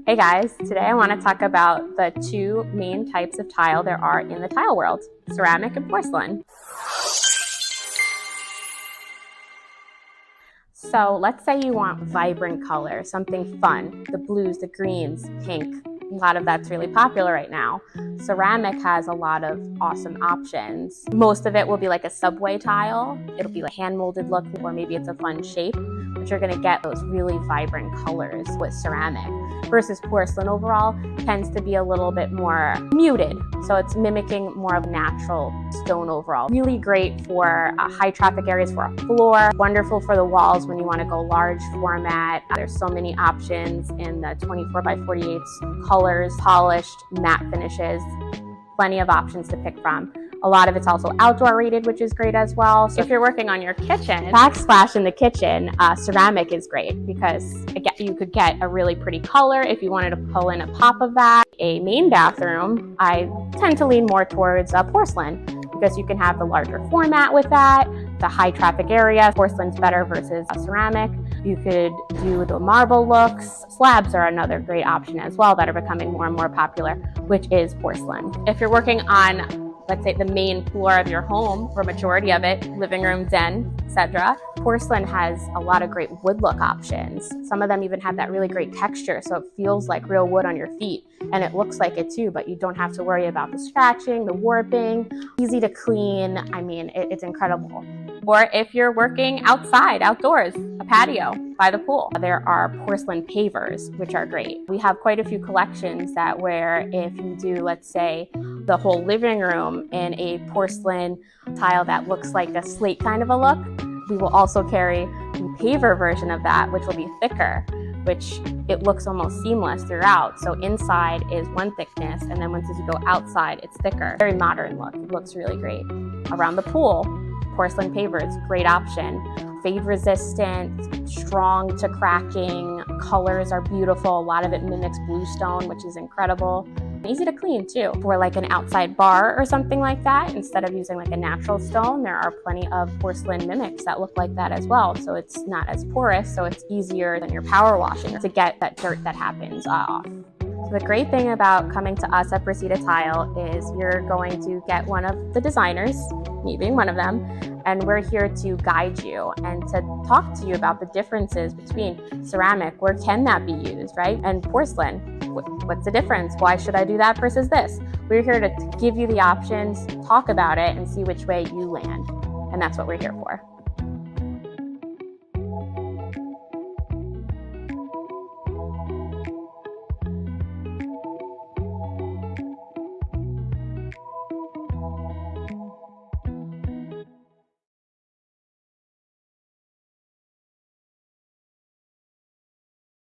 Hey guys, today I want to talk about the two main types of tile there are in the tile world, ceramic and porcelain. So let's say you want vibrant color, something fun, the blues, the greens, pink. A lot of that's really popular right now. Ceramic has a lot of awesome options. Most of it will be like a subway tile. It'll be like hand molded look, or maybe it's a fun shape, but you're gonna get those really vibrant colors with ceramic. Versus porcelain overall tends to be a little bit more muted. So it's mimicking more of natural stone overall. Really great for high traffic areas for a floor. Wonderful for the walls when you want to go large format. There's so many options in the 24 by 48 colors, polished, matte finishes. Plenty of options to pick from. A lot of it's also outdoor rated, which is great as well. So if you're working on your kitchen, backsplash in the kitchen, ceramic is great because you could get a really pretty color if you wanted to pull in a pop of that. A main bathroom, I tend to lean more towards porcelain because you can have the larger format with that. The high traffic area, porcelain's better versus ceramic. You could do the marble looks. Slabs are another great option as well that are becoming more and more popular, which is porcelain. If you're working on, let's say, the main floor of your home, or majority of it, living room, den, etc. Porcelain has a lot of great wood look options. Some of them even have that really great texture, so it feels like real wood on your feet, and it looks like it too, but you don't have to worry about the scratching, the warping, easy to clean. I mean, it's incredible. Or if you're working outside, outdoors, a patio by the pool, there are porcelain pavers, which are great. We have quite a few collections that where if you do, let's say, the whole living room in a porcelain tile that looks like a slate kind of a look, we will also carry the paver version of that, which will be thicker, which it looks almost seamless throughout. So inside is one thickness, and then once you go outside, it's thicker. Very modern look. It looks really great. Around the pool, porcelain pavers, great option. Fade resistant, strong to cracking, colors are beautiful. A lot of it mimics bluestone, which is incredible. Easy to clean too. For like an outside bar or something like that, instead of using like a natural stone, there are plenty of porcelain mimics that look like that as well. So it's not as porous, so it's easier than your power washing to get that dirt that happens off. So the great thing about coming to us at Porcelain Tile is you're going to get one of the designers, me being one of them, and we're here to guide you and to talk to you about the differences between ceramic, where can that be used, right? And porcelain, what's the difference? Why should I do that versus this? We're here to give you the options, talk about it, and see which way you land. And that's what we're here for.